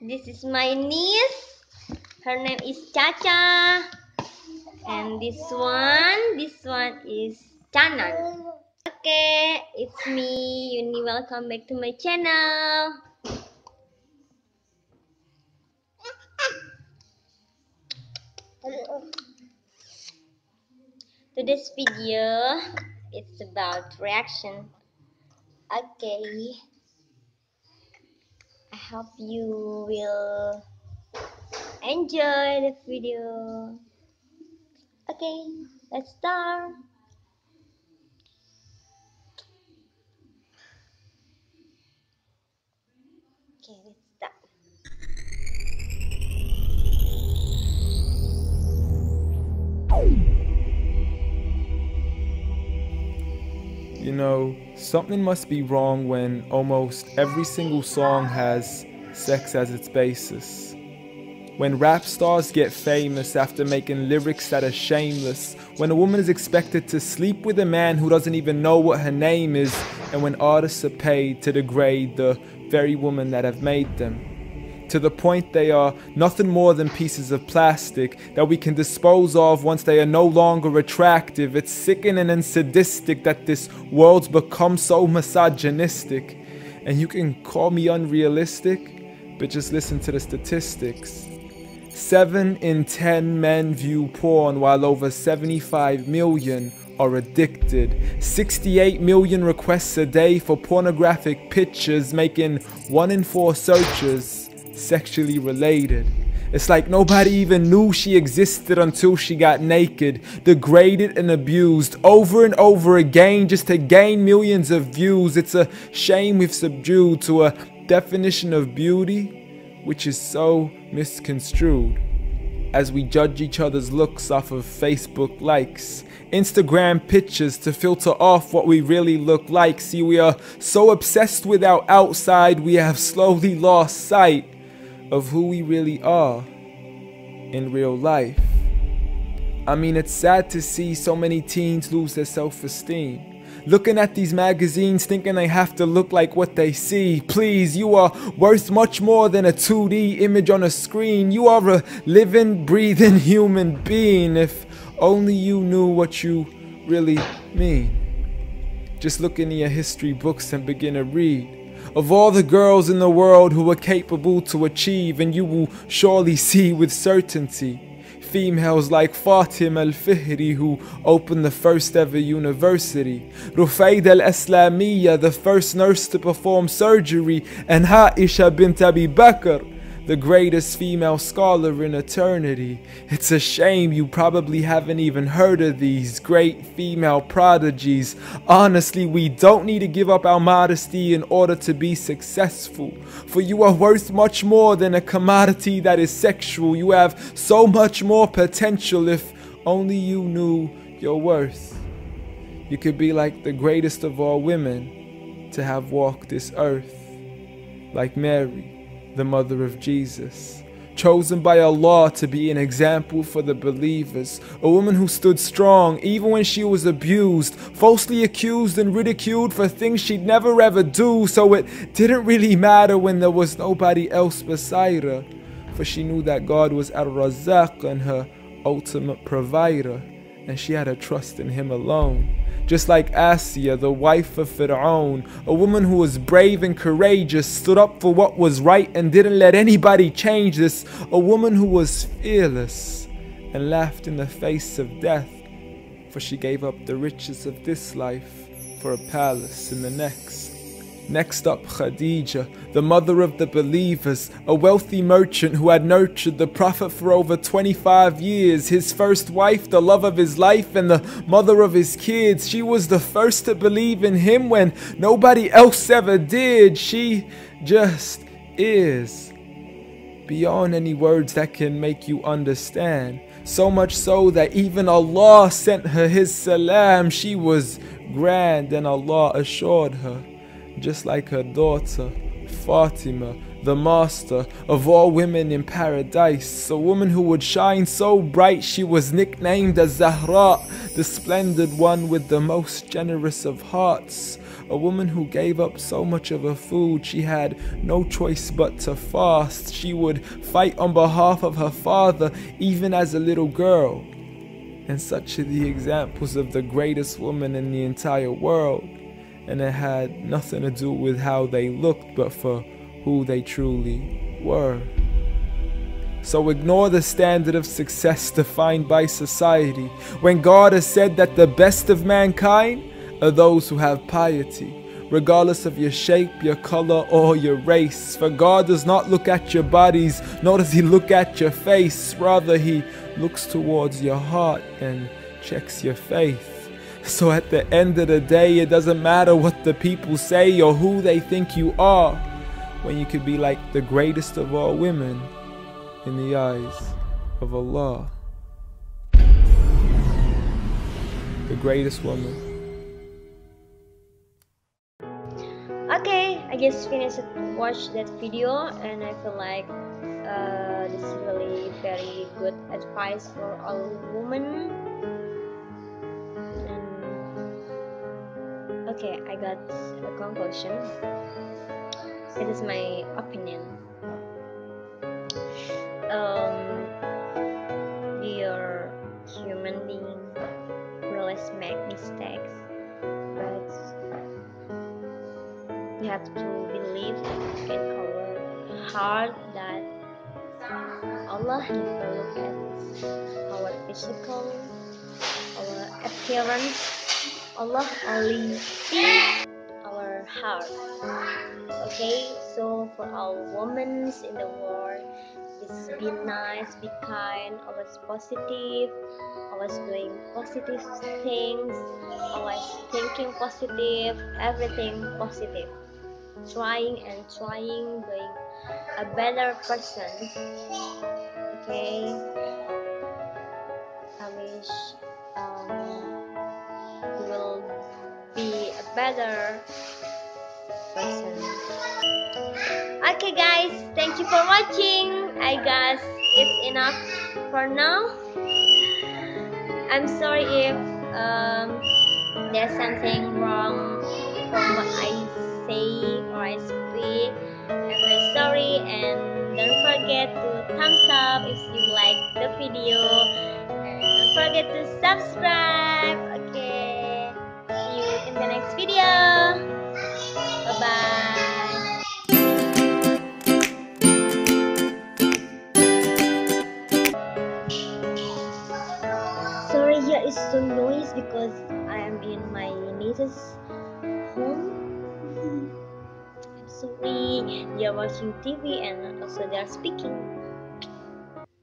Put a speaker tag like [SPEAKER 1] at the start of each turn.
[SPEAKER 1] This is my niece. Her name is Caca. And this one is Canan. Okay, it's me, Yuni. Welcome back to my channel. Today's video it's about reaction. Okay, I hope you will enjoy the video. Okay, let's start. Okay, let's start.
[SPEAKER 2] You know, something must be wrong when almost every single song has sex as its basis. When rap stars get famous after making lyrics that are shameless. When a woman is expected to sleep with a man who doesn't even know what her name is. And when artists are paid to degrade the very women that have made them. To the point they are nothing more than pieces of plastic that we can dispose of once they are no longer attractive. It's sickening and sadistic that this world's become so misogynistic. And you can call me unrealistic, but just listen to the statistics. 7 in 10 men view porn while over 75 million are addicted. 68 million requests a day for pornographic pictures, making 1 in 4 searches sexually related. It's like nobody even knew she existed until she got naked, degraded and abused over and over again just to gain millions of views. It's a shame we've subdued to a definition of beauty which is so misconstrued. As we judge each other's looks off of Facebook likes, Instagram pictures to filter off what we really look like. See, we are so obsessed with our outside, we have slowly lost sight of who we really are in real life. I mean, it's sad to see so many teens lose their self-esteem. Looking at these magazines thinking they have to look like what they see. Please, you are worth much more than a 2D image on a screen. You are a living, breathing human being. If only you knew what you really mean. Just look into your history books and begin to read of all the girls in the world who are capable to achieve, and you will surely see with certainty females like Fatima al-Fihri, who opened the first ever university, Rufaida al-Islamiyya, the first nurse to perform surgery, and Aisha bint Abi Bakr, the greatest female scholar in eternity. It's a shame you probably haven't even heard of these great female prodigies. Honestly, we don't need to give up our modesty in order to be successful. For you are worth much more than a commodity that is sexual. You have so much more potential if only you knew your worth. You could be like the greatest of all women to have walked this earth, like Mary, the mother of Jesus, chosen by Allah to be an example for the believers, a woman who stood strong even when she was abused, falsely accused and ridiculed for things she'd never ever do, so it didn't really matter when there was nobody else beside her, for she knew that God was Ar-Razzaq and her ultimate provider, and she had to trust in Him alone. Just like Asiya, the wife of Fir'aun, a woman who was brave and courageous, stood up for what was right and didn't let anybody change this. A woman who was fearless and laughed in the face of death, for she gave up the riches of this life for a palace in the next. Next up, Khadija, the mother of the believers, a wealthy merchant who had nurtured the Prophet for over 25 years, his first wife, the love of his life, and the mother of his kids. She was the first to believe in him when nobody else ever did. She just is, beyond any words that can make you understand. So much so that even Allah sent her His salam. She was grand and Allah assured her, just like her daughter, Fatima, the master of all women in paradise, a woman who would shine so bright she was nicknamed as Zahra, the splendid one with the most generous of hearts, A woman who gave up so much of her food she had no choice but to fast. She would fight on behalf of her father even as a little girl. And such are the examples of the greatest woman in the entire world. And it had nothing to do with how they looked, but for who they truly were. So ignore the standard of success defined by society, when God has said that the best of mankind are those who have piety, regardless of your shape, your color, or your race. For God does not look at your bodies, nor does He look at your face. Rather, He looks towards your heart and checks your faith. So at the end of the day, it doesn't matter what the people say or who they think you are, when you could be like the greatest of all women in the eyes of Allah. The greatest woman.
[SPEAKER 1] Okay, I just finished watch that video, and I feel like this is really very good advice for all women. And okay, I got a conclusion. It is my opinion. We are human beings. We always make mistakes, but we have to believe in our heart that Allah never look at our physical, our appearance. Allah only see our heart. Okay, so for all women in the world, just be nice, be kind, always positive, always doing positive things, always thinking positive, everything positive, trying and trying, being a better person. Okay, I wish you will be a better person. Okay guys, thank you for watching. I guess it's enough for now. I'm sorry if there's something wrong from what I say or I speak. I'm very sorry, and don't forget to thumbs up if you like the video, and don't forget to subscribe. Okay, see you in the next video. Bye bye. Sorry, here is so noise because I am in my niece's home. I'm sorry, they are watching TV and also they are speaking.